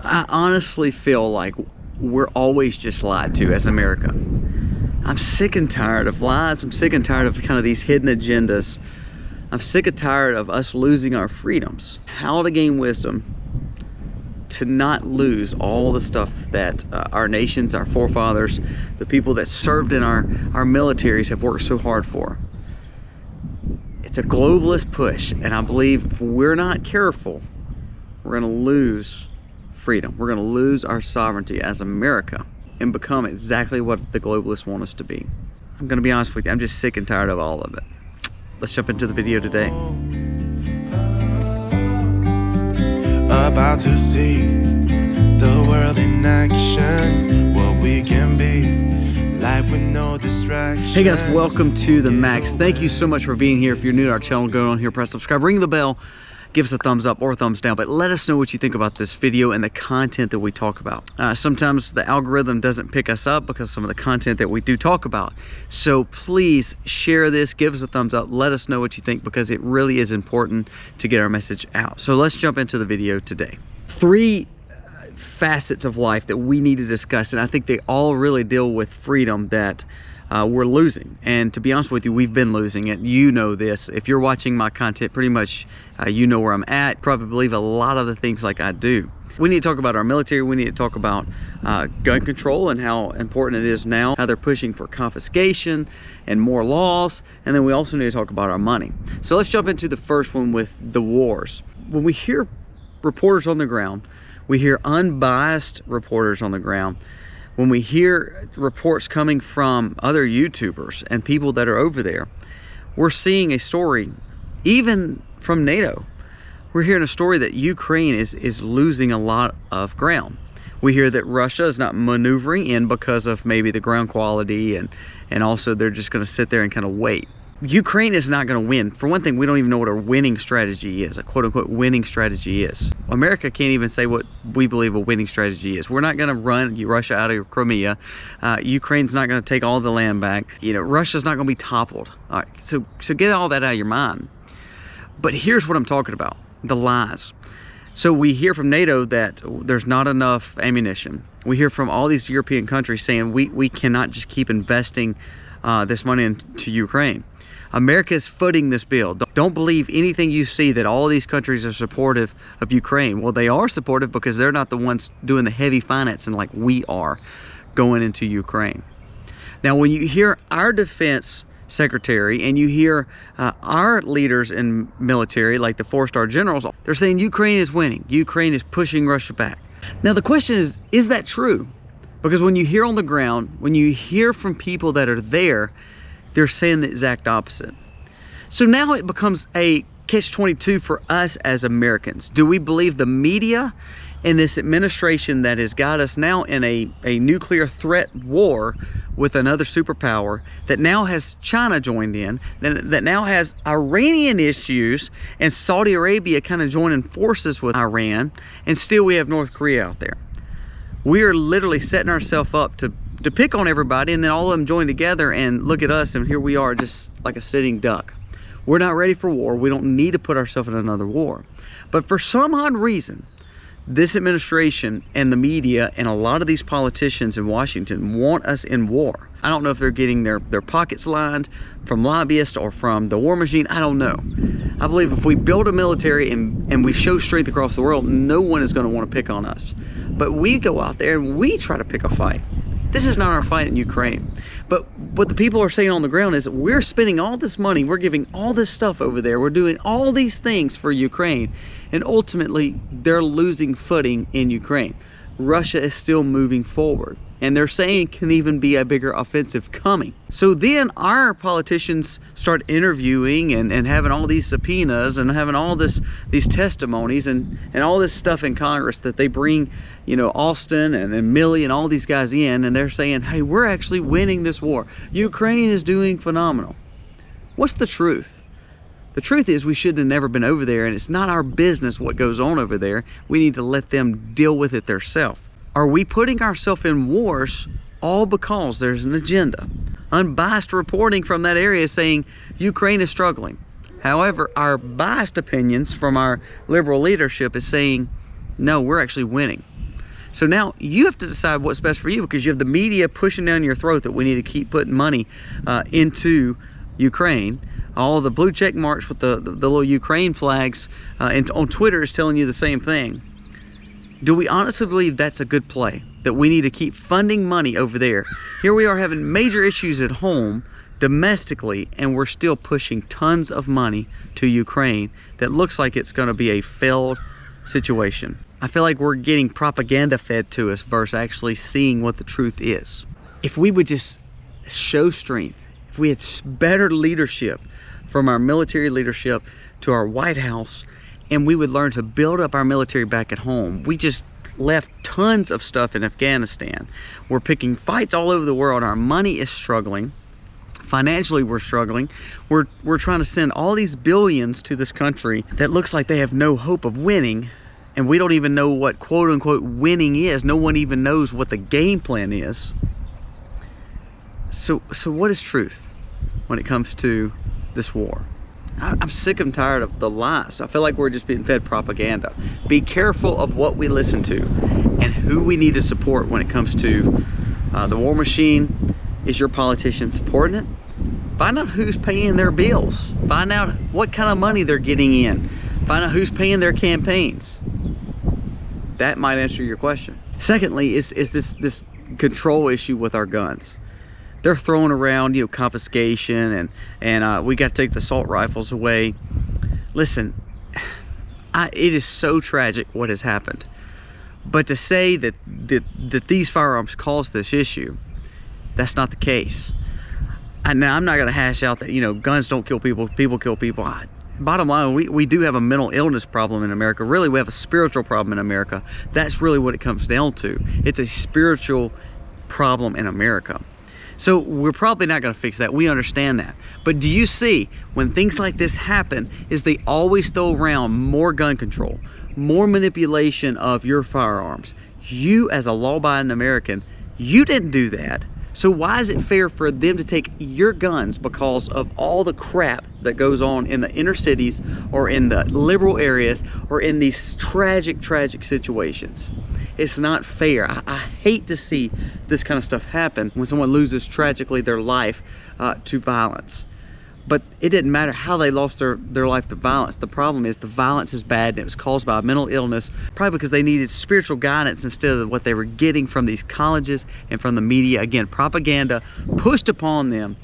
I honestly feel like we're always just lied to as America. I'm sick and tired of lies. I'm sick and tired of kind of these hidden agendas. I'm sick and tired of us losing our freedoms. How to gain wisdom to not lose all the stuff that our nations, our forefathers, the people that served in our militaries have worked so hard for. It's a globalist push, and I believe if we're not careful, we're going to lose freedom. We're going to lose our sovereignty as America and become exactly what the globalists want us to be. I'm going to be honest with you, I'm just sick and tired of all of it. Let's jump into the video today. About to see the world in action, what we can be, life with no distractions. Hey guys, welcome to the Max. Thank you so much for being here. If you're new to our channel, go on here, press subscribe, ring the bell, give us a thumbs up or a thumbs down, but let us know what you think about this video and the content that we talk about. Sometimes the algorithm doesn't pick us up because some of the content that we do talk about. So please share this, give us a thumbs up, let us know what you think, because it really is important to get our message out. So let's jump into the video today. Three facets of life that we need to discuss, and I think they all really deal with freedom that we're losing. And to be honest with you, we've been losing it. You know this. If you're watching my content, pretty much you know where I'm at. Probably believe a lot of the things like I do. We need to talk about our military. We need to talk about gun control and how important it is now, how they're pushing for confiscation and more laws. And then we also need to talk about our money. So let's jump into the first one with the wars. When we hear reporters on the ground, we hear unbiased reporters on the ground. When we hear reports coming from other YouTubers and people that are over there, we're seeing a story, even from NATO. We're hearing a story that Ukraine is losing a lot of ground. We hear that Russia is not maneuvering in because of maybe the ground quality, and also they're just going to sit there and kind of wait. Ukraine is not going to win. For one thing, we don't even know what a winning strategy is, a quote-unquote winning strategy is. America can't even say what we believe a winning strategy is. We're not going to run Russia out of Crimea. Ukraine's not going to take all the land back. You know, Russia's not going to be toppled. All right, so get all that out of your mind. But here's what I'm talking about, the lies. So we hear from NATO that there's not enough ammunition. We hear from all these European countries saying we cannot just keep investing this money into Ukraine. America is footing this bill. Don't believe anything you see that all of these countries are supportive of Ukraine. Well, they are supportive because they're not the ones doing the heavy financing like we are going into Ukraine. Now, when you hear our defense secretary and you hear our leaders in military, like the 4-star generals, they're saying Ukraine is winning. Ukraine is pushing Russia back. Now, the question is that true? Because when you hear on the ground, when you hear from people that are there, they're saying the exact opposite. So now it becomes a catch-22 for us as Americans. Do we believe the media and this administration that has got us now in a nuclear threat war with another superpower that now has China joined in, that now has Iranian issues and Saudi Arabia kind of joining forces with Iran, and still we have North Korea out there? We are literally setting ourselves up to pick on everybody, and then all of them join together and look at us, and here we are just like a sitting duck. We're not ready for war. We don't need to put ourselves in another war. But for some odd reason, this administration and the media and a lot of these politicians in Washington want us in war. I don't know if they're getting their pockets lined from lobbyists or from the war machine. I don't know. I believe if we build a military and we show strength across the world, no one is going to want to pick on us. But we go out there and we try to pick a fight. This is not our fight in Ukraine. But what the people are saying on the ground is we're spending all this money, we're giving all this stuff over there, we're doing all these things for Ukraine, and ultimately they're losing footing in Ukraine. Russia is still moving forward, and they're saying it can even be a bigger offensive coming. So then our politicians start interviewing and having all these subpoenas and having all these testimonies and all this stuff in Congress that they bring, you know, Austin and Milley and all these guys in, and they're saying, hey, we're actually winning this war. Ukraine is doing phenomenal. What's the truth? The truth is we should have never been over there, and it's not our business what goes on over there. We need to let them deal with it themselves. Are we putting ourselves in wars all because there's an agenda? Unbiased reporting from that area saying Ukraine is struggling. However, our biased opinions from our liberal leadership is saying, no, we're actually winning. So now you have to decide what's best for you, because you have the media pushing down your throat that we need to keep putting money into Ukraine. All the blue check marks with the little Ukraine flags and on Twitter is telling you the same thing. Do we honestly believe that's a good play? That we need to keep funding money over there? Here we are having major issues at home domestically, and we're still pushing tons of money to Ukraine that looks like it's going to be a failed situation. I feel like we're getting propaganda fed to us versus actually seeing what the truth is. If we would just show strength, if we had better leadership from our military leadership to our White House, and we would learn to build up our military back at home. We just left tons of stuff in Afghanistan. We're picking fights all over the world. Our money is struggling. Financially, we're struggling. We're trying to send all these billions to this country that looks like they have no hope of winning, and we don't even know what quote-unquote winning is. No one even knows what the game plan is. So what is truth when it comes to this war? I'm sick and tired of the lies. I feel like we're just being fed propaganda. Be careful of what we listen to and who we need to support when it comes to the war machine. Is your politician supporting it? Find out who's paying their bills. Find out what kind of money they're getting in. Find out who's paying their campaigns. That might answer your question. Secondly, is this control issue with our guns. They're throwing around, you know, confiscation and we got to take the assault rifles away. Listen, it is so tragic what has happened. But to say that these firearms caused this issue, that's not the case. Now, I'm not going to hash out that, you know, guns don't kill people, people kill people. Bottom line, we do have a mental illness problem in America. Really, we have a spiritual problem in America. That's really what it comes down to. It's a spiritual problem in America. So we're probably not going to fix that. We understand that. But do you see, when things like this happen, is they always throw around more gun control, more manipulation of your firearms. You, as a law-abiding American, you didn't do that. So why is it fair for them to take your guns because of all the crap that goes on in the inner cities or in the liberal areas or in these tragic, tragic situations? It's not fair. I hate to see this kind of stuff happen when someone loses tragically their life to violence. But it didn't matter how they lost their life to violence. The problem is the violence is bad, and it was caused by a mental illness, probably because they needed spiritual guidance instead of what they were getting from these colleges and from the media. Again, propaganda pushed upon them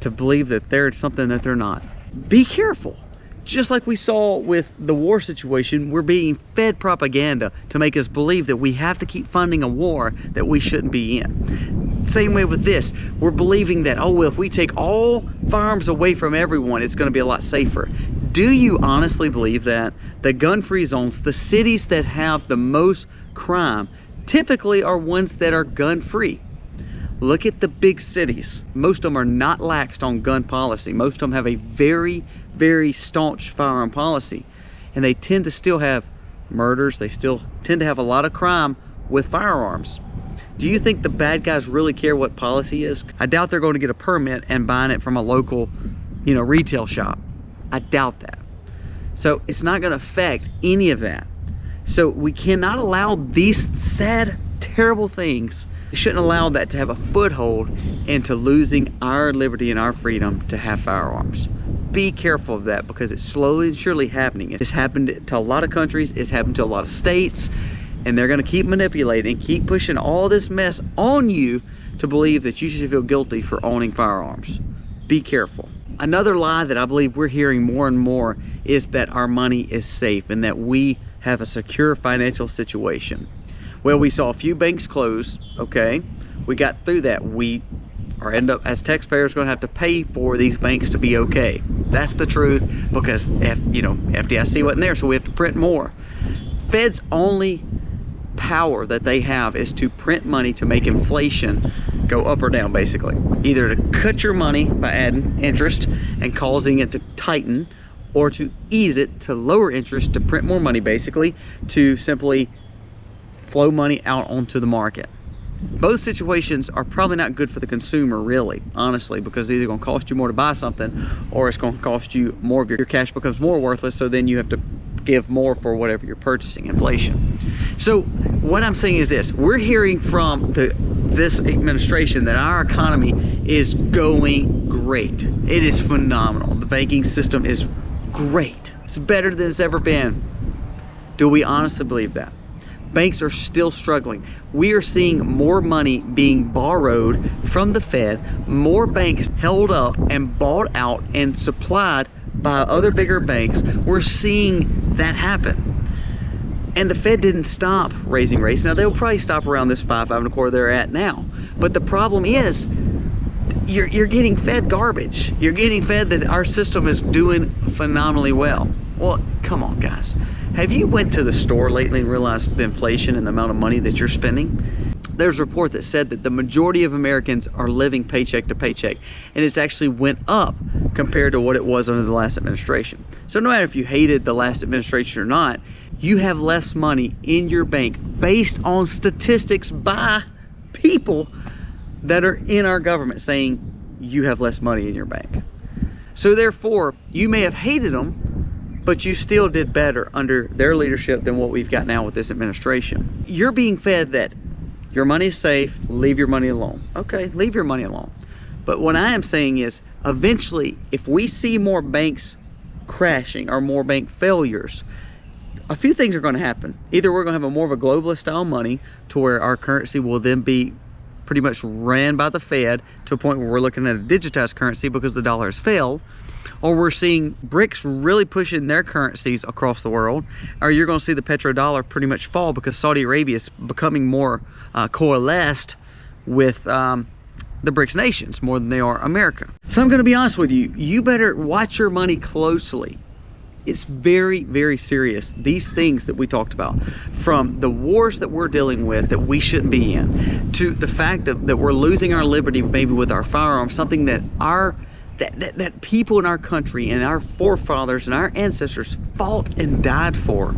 to believe that they're something that they're not. Be careful. Just like we saw with the war situation, we're being fed propaganda to make us believe that we have to keep funding a war that we shouldn't be in. Same way with this. We're believing that, oh, well, if we take all firearms away from everyone, it's going to be a lot safer. Do you honestly believe that? The gun-free zones, the cities that have the most crime, typically are ones that are gun-free. Look at the big cities. Most of them are not laxed on gun policy. Most of them have a very, very staunch firearm policy. And they tend to still have murders. They still tend to have a lot of crime with firearms. Do you think the bad guys really care what policy is? I doubt they're going to get a permit and buying it from a local, you know, retail shop. I doubt that. So it's not going to affect any of that. So we cannot allow these sad, terrible things. We shouldn't allow that to have a foothold into losing our liberty and our freedom to have firearms. Be careful of that, because it's slowly and surely happening. It's happened to a lot of countries. It's happened to a lot of states. And they're going to keep manipulating, keep pushing all this mess on you to believe that you should feel guilty for owning firearms. Be careful. Another lie that I believe we're hearing more and more is that our money is safe and that we have a secure financial situation. Well, we saw a few banks close, okay? We got through that. We are as taxpayers going to have to pay for these banks to be okay. That's the truth, because FDIC wasn't there, so we have to print more. Fed's only power that they have is to print money to make inflation go up or down, basically. Either to cut your money by adding interest and causing it to tighten, or to ease it to lower interest to print more money, basically, to simply flow money out onto the market. Both situations are probably not good for the consumer, really, honestly, because it's either going to cost you more to buy something, or it's going to cost you more of your cash becomes more worthless, so then you have to give more for whatever you're purchasing, inflation. So what I'm saying is this: we're hearing from this administration that our economy is going great. It is phenomenal. The banking system is great. It's better than it's ever been. Do we honestly believe that? Banks are still struggling. We are seeing more money being borrowed from the Fed, more banks held up and bought out and supplied by other bigger banks. We're seeing that happen. And the Fed didn't stop raising rates. Now they'll probably stop around this 5.25 they're at now. But the problem is, you're getting fed garbage. You're getting fed that our system is doing phenomenally well. Well, come on, guys. Have you went to the store lately and realized the inflation and the amount of money that you're spending? There's a report that said that the majority of Americans are living paycheck to paycheck, and it's actually went up compared to what it was under the last administration. So no matter if you hated the last administration or not, you have less money in your bank based on statistics by people that are in our government saying you have less money in your bank. So therefore, you may have hated them, but you still did better under their leadership than what we've got now with this administration. You're being fed that your money is safe, leave your money alone. Okay, leave your money alone. But what I am saying is, eventually, if we see more banks crashing or more bank failures, a few things are going to happen. Either we're going to have more of a globalist style money to where our currency will then be pretty much ran by the Fed to a point where we're looking at a digitized currency because the dollar has failed, or we're seeing BRICS really pushing their currencies across the world, or you're going to see the petrodollar pretty much fall because Saudi Arabia is becoming more coalesced with the BRICS nations more than they are America. So I'm going to be honest with you, you better watch your money closely. It's very, very serious. These things that we talked about, from the wars that we're dealing with that we shouldn't be in, to the fact that we're losing our liberty maybe with our firearms, something that that people in our country and our forefathers and our ancestors fought and died for.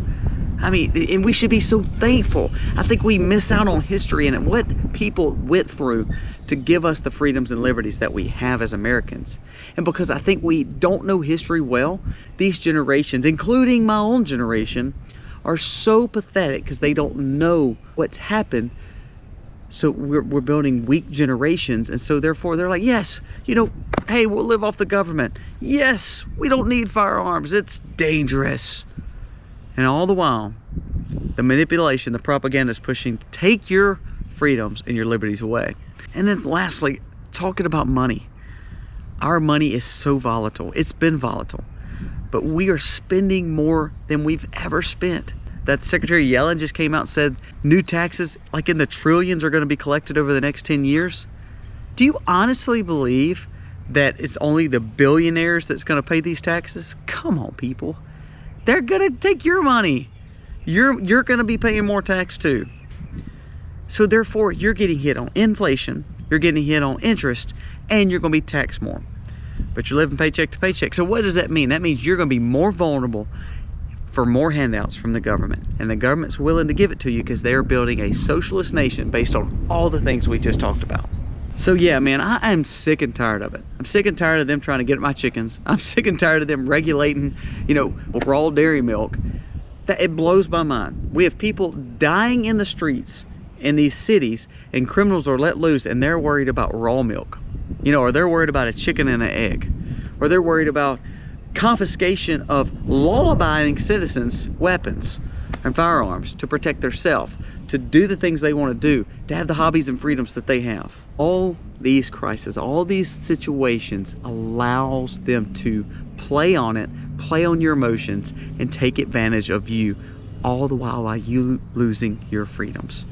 I mean, and we should be so thankful. I think we miss out on history and what people went through to give us the freedoms and liberties that we have as Americans. And because I think we don't know history well, these generations, including my own generation, are so pathetic because they don't know what's happened. So we're building weak generations, and so therefore they're like, yes, you know, hey, we'll live off the government. Yes, we don't need firearms. It's dangerous. And all the while, the manipulation, the propaganda is pushing to take your freedoms and your liberties away. And then lastly, talking about money. Our money is so volatile. It's been volatile. But we are spending more than we've ever spent. That Secretary Yellen just came out and said new taxes like in the trillions are going to be collected over the next 10 years. Do you honestly believe that it's only the billionaires that's going to pay these taxes? Come on, people. They're going to take your money. You're going to be paying more tax too. So therefore, you're getting hit on inflation, you're getting hit on interest, and you're going to be taxed more. But you're living paycheck to paycheck. So what does that mean? That means you're going to be more vulnerable for more handouts from the government. And the government's willing to give it to you because they're building a socialist nation based on all the things we just talked about. So yeah, man, I am sick and tired of it. I'm sick and tired of them trying to get at my chickens. I'm sick and tired of them regulating, you know, raw dairy milk. That it blows my mind. We have people dying in the streets in these cities, and criminals are let loose, and they're worried about raw milk, you know, or they're worried about a chicken and an egg, or they're worried about confiscation of law-abiding citizens' weapons and firearms to protect themselves, to do the things they want to do, to have the hobbies and freedoms that they have. All these crises, all these situations allows them to play on it, play on your emotions, and take advantage of you, all the while you losing your freedoms.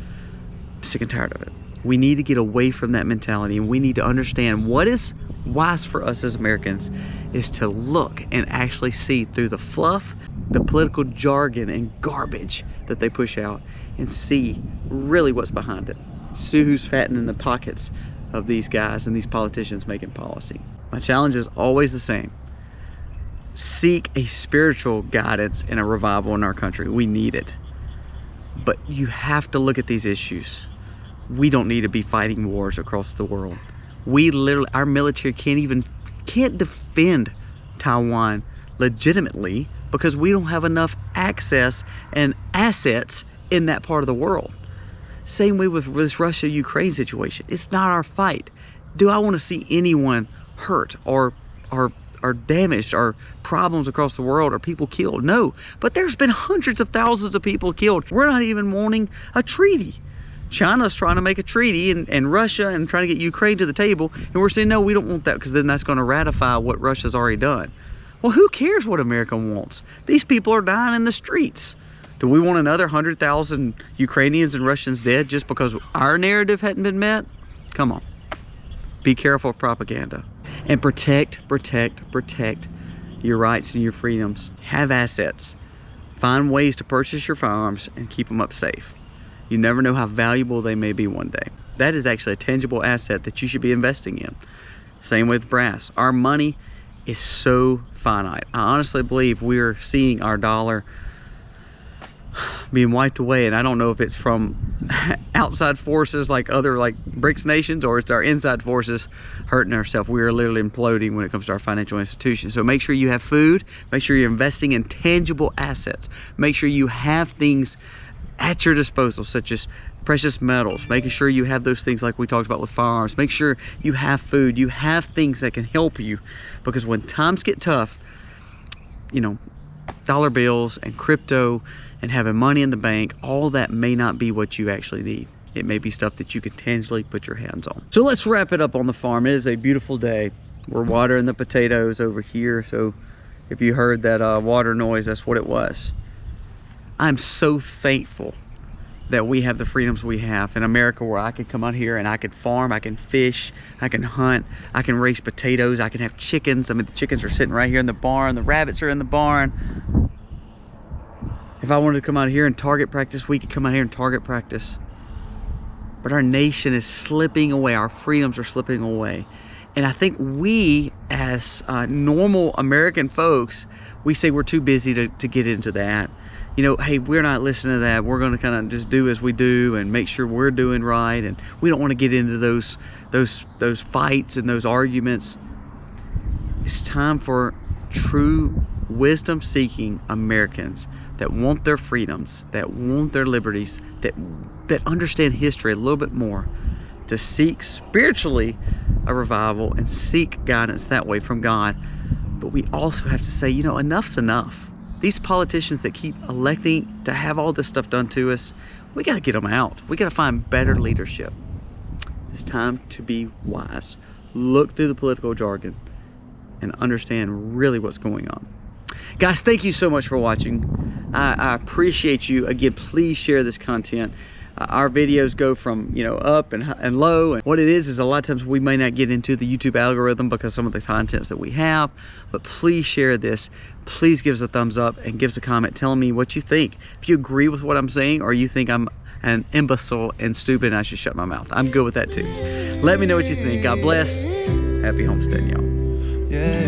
I'm sick and tired of it. We need to get away from that mentality, and we need to understand what is wise for us as Americans is to look and actually see through the fluff, the political jargon and garbage that they push out, and see really what's behind it. See who's fattening the pockets of these guys and these politicians making policy. My challenge is always the same. Seek a spiritual guidance and a revival in our country. We need it. But you have to look at these issues. We don't need to be fighting wars across the world. We literally, our military can't defend Taiwan legitimately because we don't have enough access and assets in that part of the world. Same way with this Russia-Ukraine situation. It's not our fight. Do I want to see anyone hurt or damaged or problems across the world or people killed? No. But there's been hundreds of thousands of people killed. We're not even wanting a treaty. China's trying to make a treaty and Russia and trying to get Ukraine to the table. And we're saying, no, we don't want that, because then that's going to ratify what Russia's already done. Well, who cares what America wants? These people are dying in the streets. Do we want another 100,000 Ukrainians and Russians dead just because our narrative hadn't been met? Come on. Be careful of propaganda. And protect your rights and your freedoms. Have assets. Find ways to purchase your firearms and keep them up safe. You never know how valuable they may be one day. That is actually a tangible asset that you should be investing in. Same with brass. Our money is so finite. I honestly believe we're seeing our dollar being wiped away, and I don't know if it's from outside forces like other BRICS nations, or it's our inside forces hurting ourselves. We are literally imploding when it comes to our financial institutions. So make sure you have food, make sure you're investing in tangible assets, make sure you have things at your disposal, such as precious metals, making sure you have those things like we talked about with firearms. Make sure you have food, you have things that can help you, because when times get tough, you know, dollar bills and crypto and having money in the bank, all that may not be what you actually need. It may be stuff that you can tangibly put your hands on. So let's wrap it up on the farm. It is a beautiful day. We're watering the potatoes over here. So if you heard that water noise, that's what it was. I'm so thankful that we have the freedoms we have in America, where I can come out here and I can farm, I can fish, I can hunt, I can raise potatoes, I can have chickens. I mean, the chickens are sitting right here in the barn, the rabbits are in the barn. If I wanted to come out here and target practice, we could come out here and target practice. But our nation is slipping away, our freedoms are slipping away. And I think we, as normal American folks, we say we're too busy to get into that. You know, hey, we're not listening to that. We're going to kind of just do as we do and make sure we're doing right. And we don't want to get into those fights and those arguments. It's time for true wisdom-seeking Americans that want their freedoms, that want their liberties, that understand history a little bit more, to seek spiritually a revival and seek guidance that way from God. But we also have to say, you know, enough's enough. These politicians that keep electing to have all this stuff done to us, we got to get them out. We got to find better leadership. It's time to be wise. Look through the political jargon and understand really what's going on. Guys, thank you so much for watching. I appreciate you. Again, please share this content. Our videos go from, you know, up and low, and what it is a lot of times we may not get into the YouTube algorithm because some of the contents that we have, but please share this. Please give us a thumbs up and give us a comment telling me what you think. If you agree with what I'm saying, or you think I'm an imbecile and stupid and I should shut my mouth, I'm good with that too. Let me know what you think. God bless. Happy homesteading, y'all. Yeah.